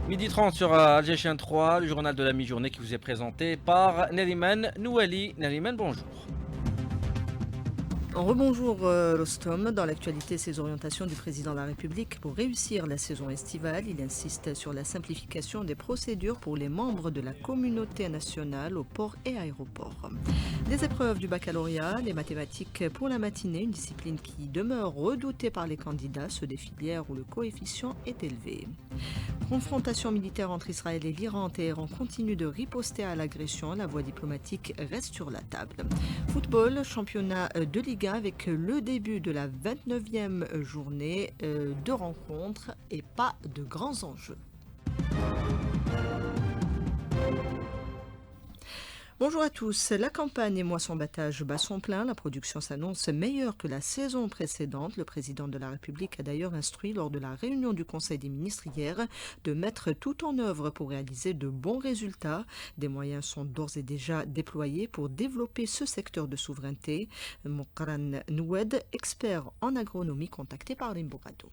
Midi 30 sur Algérien 3, le journal de la mi-journée qui vous est présenté par Neriman Nouali. Neriman, bonjour. Rebonjour Rostom. Dans l'actualité, ces orientations du président de la République pour réussir la saison estivale. Il insiste sur la simplification des procédures pour les membres de la communauté nationale aux ports et aéroports. Les épreuves du baccalauréat, les mathématiques pour la matinée, une discipline qui demeure redoutée par les candidats, ceux des filières où le coefficient est élevé. Confrontation militaire entre Israël et l'Iran. Téhéran continue de riposter à l'agression. La voie diplomatique reste sur la table. Football, championnat de Ligue 1 avec le début de la 29e journée de rencontres et pas de grands enjeux. Bonjour à tous. La campagne et moisson-battage bat son plein. La production s'annonce meilleure que la saison précédente. Le président de la République a d'ailleurs instruit lors de la réunion du Conseil des ministres hier de mettre tout en œuvre pour réaliser de bons résultats. Des moyens sont d'ores et déjà déployés pour développer ce secteur de souveraineté. Moukran Noued, expert en agronomie contacté par Rimbo Kadoum.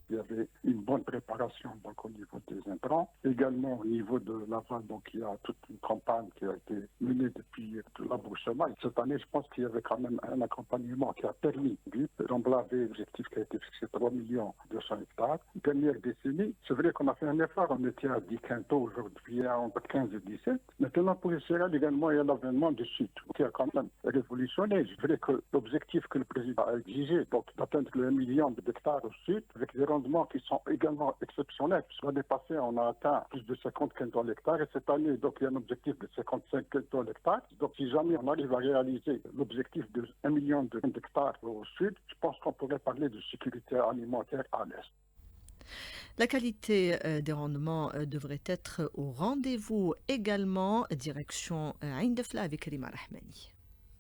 Il y avait une bonne préparation donc, au niveau des intrants. Également au niveau de l'aval, donc il y a toute une campagne qui a été menée depuis l'embouchement. Cette année, je pense qu'il y avait quand même un accompagnement qui a permis de remblaver l'objectif qui a été fixé 3 200 hectares. Dernière décennie, c'est vrai qu'on a fait un effort. On était à 10 quintaux, aujourd'hui à entre 15 et 17. Maintenant, pour le Sahel également, il y a l'avènement du Sud qui a quand même révolutionné. Je dirais que l'objectif que le président a exigé, donc d'atteindre le 1 million d'hectares au Sud, avec des rendements qui sont également exceptionnels. L'année passée, on a atteint plus de 50 quintaux l'hectare et cette année, donc, il y a un objectif de 55 quintaux l'hectare. Donc, si jamais on arrive à réaliser l'objectif de 1 million d'hectares au sud, je pense qu'on pourrait parler de sécurité alimentaire à l'est. La qualité des rendements devrait être au rendez-vous également. Direction Ain Defla avec Rima Rahmani.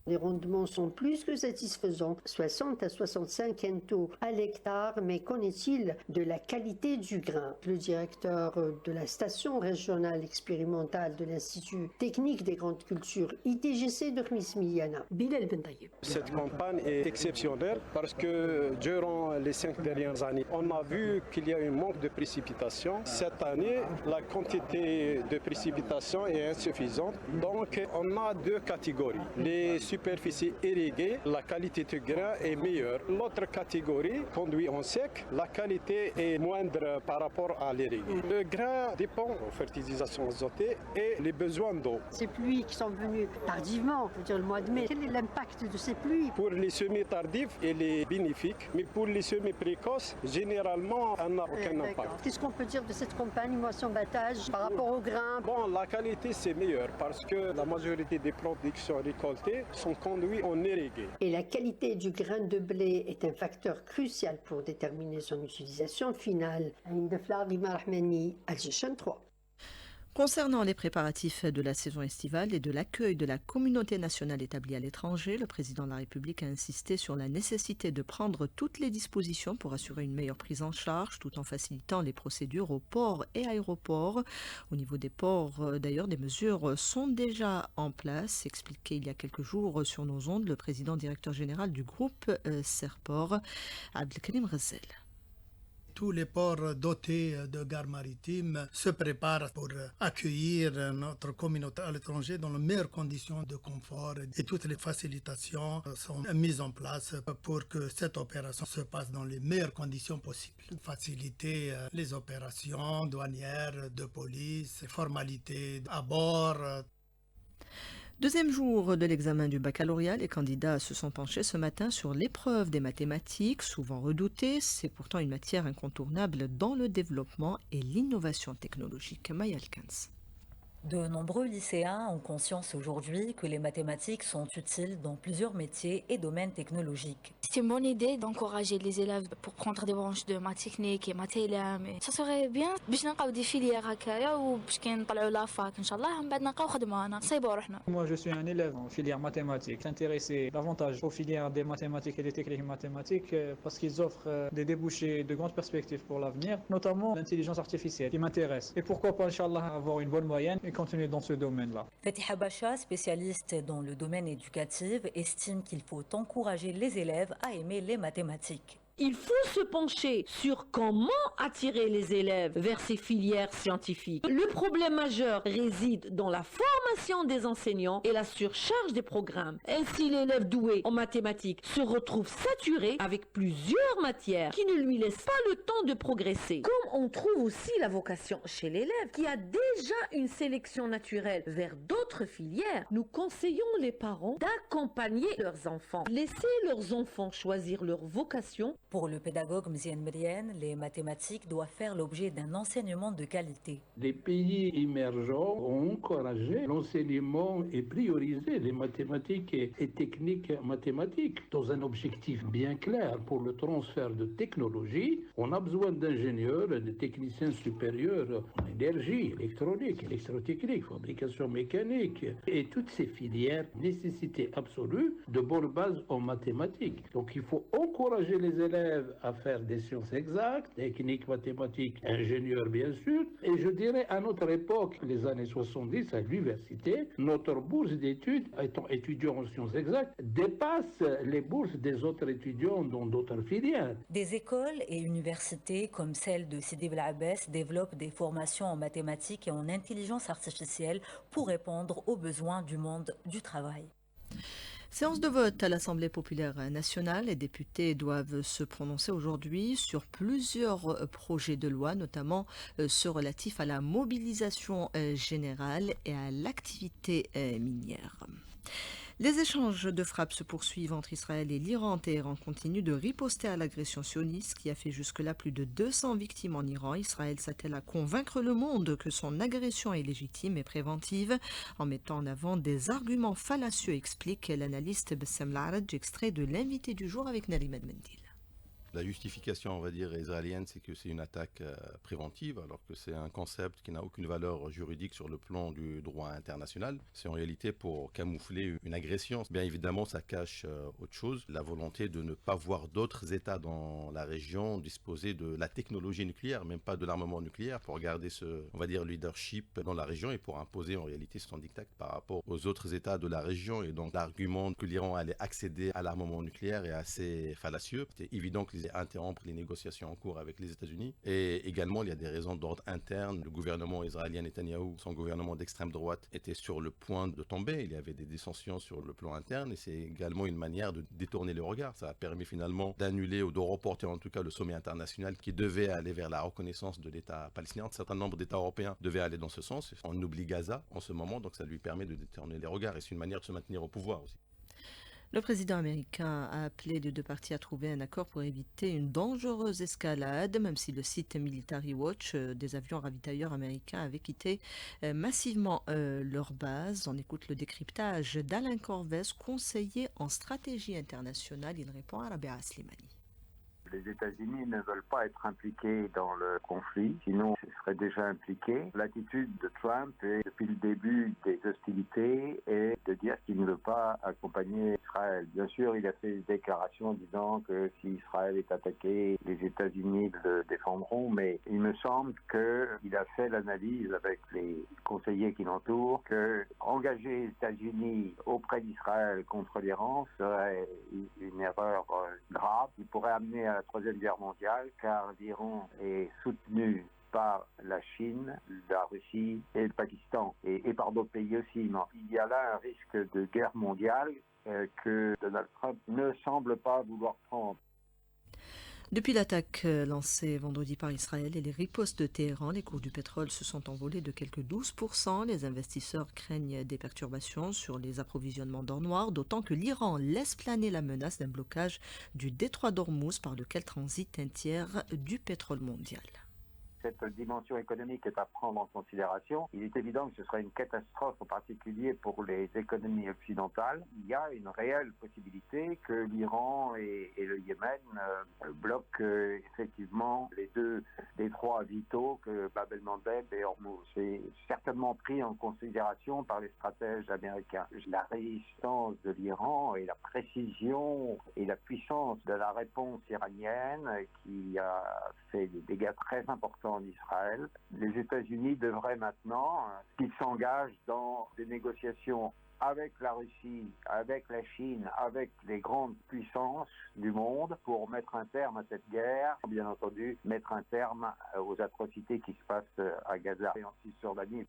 Les rendements sont plus que satisfaisants, 60 à 65 quintaux à l'hectare, mais qu'en est-il de la qualité du grain? Le directeur de la station régionale expérimentale de l'Institut technique des grandes cultures ITGC de Khmis Miyana, Bilal Ben Taïeb. Cette campagne est exceptionnelle parce que durant les 5 dernières années, on a vu qu'il y a un manque de précipitations. Cette année, la quantité de précipitations est insuffisante, donc on a deux catégories. Les superficie irriguée, la qualité du grain est meilleure. L'autre catégorie, conduit en sec, la qualité est moindre par rapport à l'irrigué. Le grain dépend de la fertilisation azotée et les besoins d'eau. Ces pluies qui sont venues tardivement, je veux dire le mois de mai, quel est l'impact de ces pluies? Pour les semis tardifs, elle est bénéfique, mais pour les semis précoces, généralement, elle n'a aucun impact. Qu'est-ce qu'on peut dire de cette campagne moisson-battage par rapport au grain? Bon, la qualité c'est meilleur parce que la majorité des productions récoltées sont conduits en irrigué. Et la qualité du grain de blé est un facteur crucial pour déterminer son utilisation finale. Ain Defla, Rima Rahmani, Algérien 3. Concernant les préparatifs de la saison estivale et de l'accueil de la communauté nationale établie à l'étranger, le président de la République a insisté sur la nécessité de prendre toutes les dispositions pour assurer une meilleure prise en charge, tout en facilitant les procédures aux ports et aéroports. Au niveau des ports, d'ailleurs, des mesures sont déjà en place, expliqué il y a quelques jours sur nos ondes le président directeur général du groupe Serport, Abdelkarim Ghazal. Tous les ports dotés de gares maritimes se préparent pour accueillir notre communauté à l'étranger dans les meilleures conditions de confort et toutes les facilitations sont mises en place pour que cette opération se passe dans les meilleures conditions possibles. Faciliter les opérations douanières, de police, formalités à bord. Deuxième jour de l'examen du baccalauréat, les candidats se sont penchés ce matin sur l'épreuve des mathématiques, souvent redoutée. C'est pourtant une matière incontournable dans le développement et l'innovation technologique. Maya Alkans. De nombreux lycéens ont conscience aujourd'hui que les mathématiques sont utiles dans plusieurs métiers et domaines technologiques. C'est une bonne idée d'encourager les élèves pour prendre des branches de maths techniques et maths élèves. Ça serait bien باش نلقاو des filières هكايا وباش كي نطلعوا لافاك ان شاء الله من بعد نلقاو خدمه نصيبوا روحنا. Moi je suis un élève en filière mathématiques, intéressé davantage aux filières des mathématiques et des techniques mathématiques parce qu'ils offrent des débouchés de grandes perspectives pour l'avenir, notamment l'intelligence artificielle qui m'intéresse. Et pourquoi pas inchallah avoir une bonne moyenne et continuer dans ce domaine-là. Fatiha Bacha, spécialiste dans le domaine éducatif, estime qu'il faut encourager les élèves à aimer les mathématiques. Il faut se pencher sur comment attirer les élèves vers ces filières scientifiques. Le problème majeur réside dans la formation des enseignants et la surcharge des programmes. Ainsi, l'élève doué en mathématiques se retrouve saturé avec plusieurs matières qui ne lui laissent pas le temps de progresser. Comme on trouve aussi la vocation chez l'élève qui a déjà une sélection naturelle vers d'autres filières, nous conseillons les parents d'accompagner leurs enfants. Laisser leurs enfants choisir leur vocation. Pour le pédagogue Mziane Mriane, les mathématiques doivent faire l'objet d'un enseignement de qualité. Les pays émergents ont encouragé l'enseignement et priorisé les mathématiques et techniques mathématiques dans un objectif bien clair. Pour le transfert de technologie, on a besoin d'ingénieurs et de techniciens supérieurs en énergie, électronique, électrotechnique, fabrication mécanique et toutes ces filières, nécessité absolue de bonnes bases en mathématiques. Donc il faut encourager les élèves à faire des sciences exactes, techniques, mathématiques, ingénieurs bien sûr. Et je dirais à notre époque, les années 70 à l'université, notre bourse d'études, étant étudiant en sciences exactes, dépasse les bourses des autres étudiants dans d'autres filières. Des écoles et universités comme celle de Sidi Bel Abbès développent des formations en mathématiques et en intelligence artificielle pour répondre aux besoins du monde du travail. Séance de vote à l'Assemblée populaire nationale. Les députés doivent se prononcer aujourd'hui sur plusieurs projets de loi, notamment ceux relatifs à la mobilisation générale et à l'activité minière. Les échanges de frappes se poursuivent entre Israël et l'Iran. Téhéran continue de riposter à l'agression sioniste qui a fait jusque-là plus de 200 victimes en Iran. Israël s'attelle à convaincre le monde que son agression est légitime et préventive en mettant en avant des arguments fallacieux, explique l'analyste Bassem Laraj, extrait de l'invité du jour avec Nariman Mendil. La justification, on va dire, israélienne, c'est que c'est une attaque préventive, alors que c'est un concept qui n'a aucune valeur juridique sur le plan du droit international. C'est en réalité pour camoufler une agression. Bien évidemment, ça cache autre chose, la volonté de ne pas voir d'autres États dans la région disposer de la technologie nucléaire, même pas de l'armement nucléaire, pour garder ce, on va dire, leadership dans la région et pour imposer en réalité son diktat par rapport aux autres États de la région. Et donc l'argument que l'Iran allait accéder à l'armement nucléaire est assez fallacieux. C'est évident que interrompre les négociations en cours avec les États-Unis. Et également, il y a des raisons d'ordre interne. Le gouvernement israélien Netanyahou, son gouvernement d'extrême droite, était sur le point de tomber. Il y avait des dissensions sur le plan interne et c'est également une manière de détourner le regard. Ça a permis finalement d'annuler ou de reporter en tout cas le sommet international qui devait aller vers la reconnaissance de l'État palestinien. Un certain nombre d'États européens devaient aller dans ce sens. On oublie Gaza en ce moment, donc ça lui permet de détourner les regards et c'est une manière de se maintenir au pouvoir aussi. Le président américain a appelé les deux parties à trouver un accord pour éviter une dangereuse escalade, même si le site Military Watch des avions ravitailleurs américains avait quitté massivement leur base. On écoute le décryptage d'Alain Corvès, conseiller en stratégie internationale. Il répond à Rabia Slimani. Les États-Unis ne veulent pas être impliqués dans le conflit, sinon ils seraient déjà impliqués. L'attitude de Trump est, depuis le début des hostilités, est de dire qu'il ne veut pas accompagner Israël. Bien sûr, il a fait des déclarations disant que si Israël est attaqué, les États-Unis le défendront, mais il me semble qu'il a fait l'analyse avec les conseillers qui l'entourent que engager les États-Unis auprès d'Israël contre l'Iran serait une erreur grave. Il pourrait amener à la Troisième Guerre mondiale, car l'Iran est soutenu par la Chine, la Russie et le Pakistan, et par d'autres pays aussi. Non. Il y a là un risque de guerre mondiale que Donald Trump ne semble pas vouloir prendre. Depuis l'attaque lancée vendredi par Israël et les ripostes de Téhéran, les cours du pétrole se sont envolés de quelques 12%. Les investisseurs craignent des perturbations sur les approvisionnements d'or noir, d'autant que l'Iran laisse planer la menace d'un blocage du détroit d'Ormuz par lequel transite un tiers du pétrole mondial. Cette dimension économique est à prendre en considération. Il est évident que ce serait une catastrophe, en particulier pour les économies occidentales. Il y a une réelle possibilité que l'Iran et le Yémen bloquent effectivement les deux détroits vitaux que Bab el-Mandeb et Hormuz. C'est certainement pris en considération par les stratèges américains. La résistance de l'Iran et la précision et la puissance de la réponse iranienne qui a fait des dégâts très importants en Israël. Les États-Unis devraient maintenant, qu'ils s'engagent dans des négociations avec la Russie, avec la Chine, avec les grandes puissances du monde pour mettre un terme à cette guerre, bien entendu, mettre un terme aux atrocités qui se passent à Gaza et en Cisjordanie.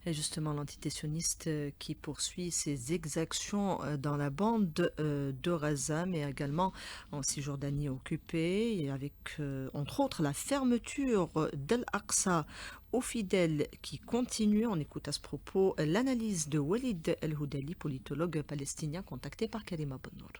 Et justement, l'entité sioniste qui poursuit ses exactions dans la bande de Gaza, mais également en Cisjordanie occupée, et avec entre autres la fermeture d'Al-Aqsa aux fidèles qui continue. On écoute à ce propos l'analyse de Walid El-Houdali, politologue palestinien contacté par Karima Bonnour.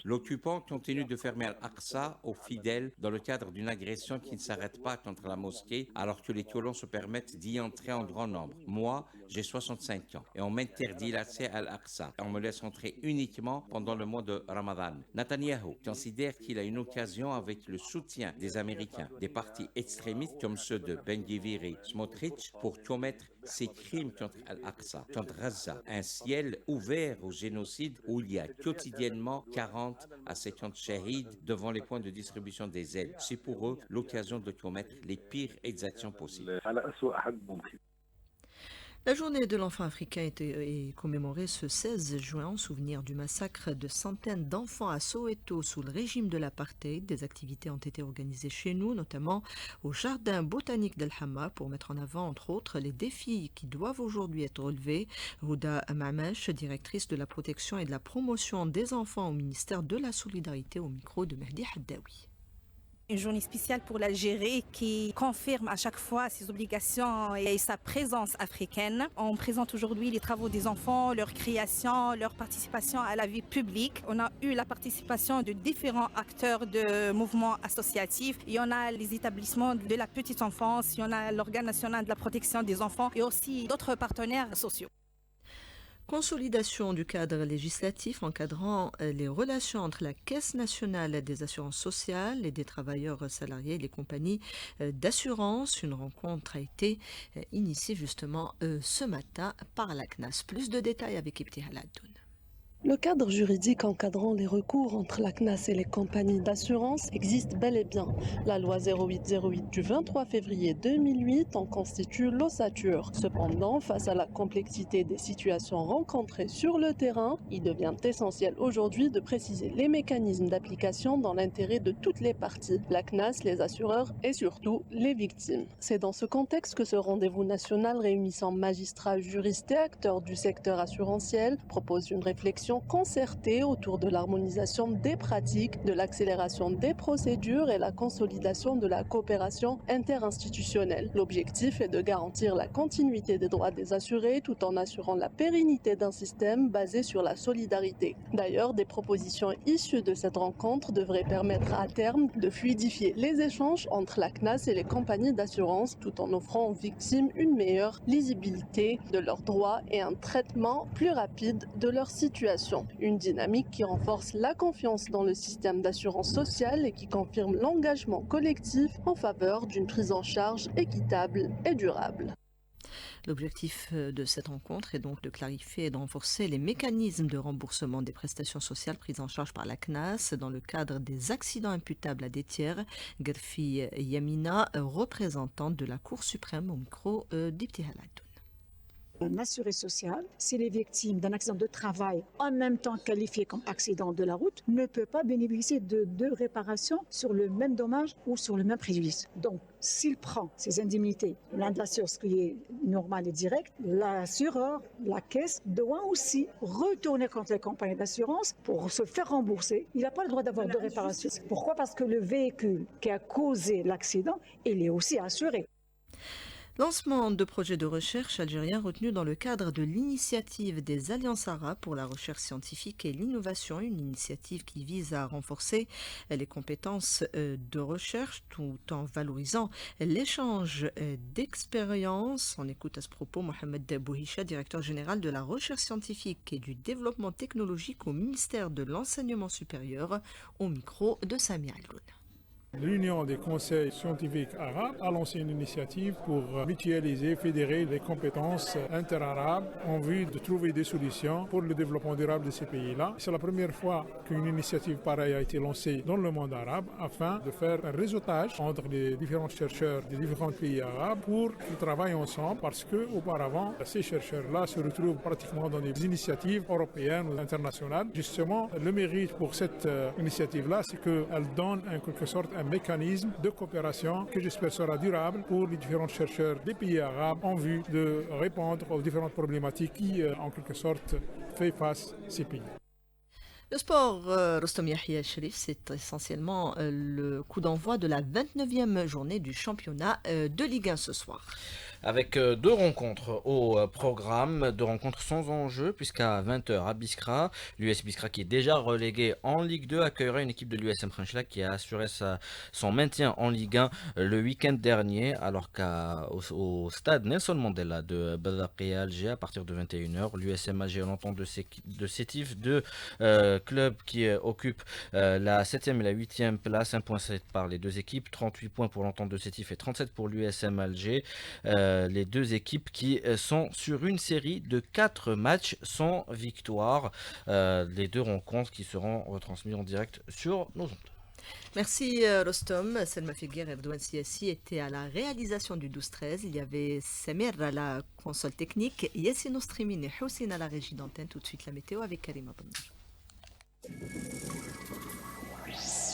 L'occupant continue de fermer Al-Aqsa aux fidèles dans le cadre d'une agression qui ne s'arrête pas contre la mosquée alors que les colons se permettent d'y entrer en grand nombre. Moi, j'ai 65 ans et on m'interdit l'accès à Al-Aqsa. On me laisse entrer uniquement pendant le mois de Ramadan. Netanyahu considère qu'il a une occasion avec le soutien des Américains, des partis extrémistes comme ceux de Ben Gvir et Smotrich pour commettre ces crimes contre Al-Aqsa, contre Gaza, un ciel ouvert au génocide où il y a quotidiennement 40 à 50 shahids devant les points de distribution des aides. C'est pour eux l'occasion de commettre les pires exactions possibles. La journée de l'enfant africain est commémorée ce 16 juin en souvenir du massacre de centaines d'enfants à Soweto sous le régime de l'apartheid. Des activités ont été organisées chez nous, notamment au jardin botanique d'El Hamma, pour mettre en avant, entre autres, les défis qui doivent aujourd'hui être relevés. Rouda Mamesh, directrice de la protection et de la promotion des enfants au ministère de la Solidarité, au micro de Mehdi Haddaoui. Une journée spéciale pour l'Algérie qui confirme à chaque fois ses obligations et sa présence africaine. On présente aujourd'hui les travaux des enfants, leur création, leur participation à la vie publique. On a eu la participation de différents acteurs de mouvements associatifs. Il y en a les établissements de la petite enfance, il y en a l'Organe national de la protection des enfants et aussi d'autres partenaires sociaux. Consolidation du cadre législatif encadrant les relations entre la Caisse nationale des assurances sociales et des travailleurs salariés et les compagnies d'assurance. Une rencontre a été initiée justement ce matin par la CNAS. Plus de détails avec Ibtihal Addoun. Le cadre juridique encadrant les recours entre la CNAS et les compagnies d'assurance existe bel et bien. La loi 0808 du 23 février 2008 en constitue l'ossature. Cependant, face à la complexité des situations rencontrées sur le terrain, il devient essentiel aujourd'hui de préciser les mécanismes d'application dans l'intérêt de toutes les parties, la CNAS, les assureurs et surtout les victimes. C'est dans ce contexte que ce rendez-vous national réunissant magistrats, juristes et acteurs du secteur assurantiel propose une réflexion concertée autour de l'harmonisation des pratiques, de l'accélération des procédures et la consolidation de la coopération interinstitutionnelle. L'objectif est de garantir la continuité des droits des assurés tout en assurant la pérennité d'un système basé sur la solidarité. D'ailleurs, des propositions issues de cette rencontre devraient permettre à terme de fluidifier les échanges entre la CNAS et les compagnies d'assurance tout en offrant aux victimes une meilleure lisibilité de leurs droits et un traitement plus rapide de leur situation. Une dynamique qui renforce la confiance dans le système d'assurance sociale et qui confirme l'engagement collectif en faveur d'une prise en charge équitable et durable. L'objectif de cette rencontre est donc de clarifier et de renforcer les mécanismes de remboursement des prestations sociales prises en charge par la CNAS dans le cadre des accidents imputables à des tiers. Gerfi Yamina, représentante de la Cour suprême, au micro d'Ibtihal Addoun. Un assuré social, s'il est victime d'un accident de travail en même temps qualifié comme accident de la route, ne peut pas bénéficier de deux réparations sur le même dommage ou sur le même préjudice. Donc, s'il prend ses indemnités, l'un de l'assureur, ce qui est normal et direct, l'assureur, la caisse, doit aussi retourner contre les compagnies d'assurance pour se faire rembourser. Il n'a pas le droit d'avoir deux réparations. Pourquoi? Parce que le véhicule qui a causé l'accident, il est aussi assuré. Lancement de projets de recherche algériens retenus dans le cadre de l'initiative des Alliances arabes pour la recherche scientifique et l'innovation, une initiative qui vise à renforcer les compétences de recherche tout en valorisant l'échange d'expériences. On écoute à ce propos Mohamed Bouhicha, directeur général de la recherche scientifique et du développement technologique au ministère de l'enseignement supérieur, au micro de Sami Algoun. L'Union des conseils scientifiques arabes a lancé une initiative pour mutualiser, fédérer les compétences interarabes en vue de trouver des solutions pour le développement durable de ces pays-là. C'est la première fois qu'une initiative pareille a été lancée dans le monde arabe afin de faire un réseautage entre les différents chercheurs des différents pays arabes pour qu'ils travaillent ensemble parce qu'auparavant, ces chercheurs-là se retrouvent pratiquement dans des initiatives européennes ou internationales. Justement, le mérite pour cette initiative-là, c'est qu'elle donne en quelque sorte un mécanisme de coopération que j'espère sera durable pour les différents chercheurs des pays arabes en vue de répondre aux différentes problématiques qui, en quelque sorte, fait face à ces pays. Le sport, Rostom Yahia Sherif, c'est essentiellement le coup d'envoi de la 29e journée du championnat de Ligue 1 ce soir. Avec deux rencontres au programme, deux rencontres sans enjeu, puisqu'à 20h à Biskra, l'US Biskra qui est déjà relégué en Ligue 2 accueillera une équipe de l'USM Khenchela qui a assuré son maintien en Ligue 1 le week-end dernier, alors qu'au stade Nelson Mandela de Badakhia Alger, à partir de 21h, l'USM Alger, l'entente de Sétif, deux clubs qui occupent la 7e et la 8e place, 1 point par les deux équipes, 38 points pour l'entente de Sétif et 37 pour l'USM Alger. Les deux équipes qui sont sur une série de 4 matchs sans victoire. Les deux rencontres qui seront retransmises en direct sur nos ondes. Merci Rostom. Selma Figuer et Erdouane Siassi étaient à la réalisation du 12-13. Il y avait Samir à la console technique, Yassine Ostrimine et Houssine à la régie d'antenne. Tout de suite la météo avec Karima Bonner.